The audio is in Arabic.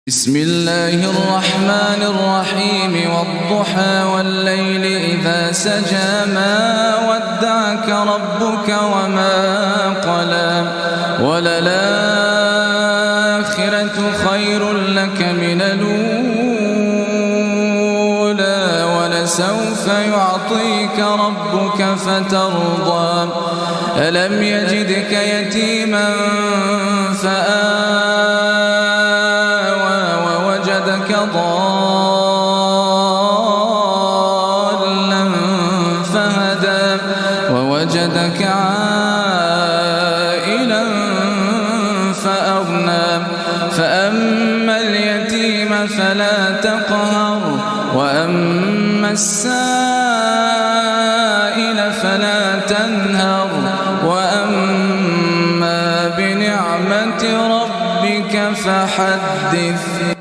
بسم الله الرحمن الرحيم والضحى والليل إذا سجى ما ودعك ربك وما قلى وللآخرة خير لك من الأولى ولسوف يعطيك ربك فترضى ألم يجدك يتيما ضالا فهدى ووجدك عائلا فأغنى فأما اليتيم فلا تقهر وأما السائل فلا تنهر وأما بنعمة ربك فحدث.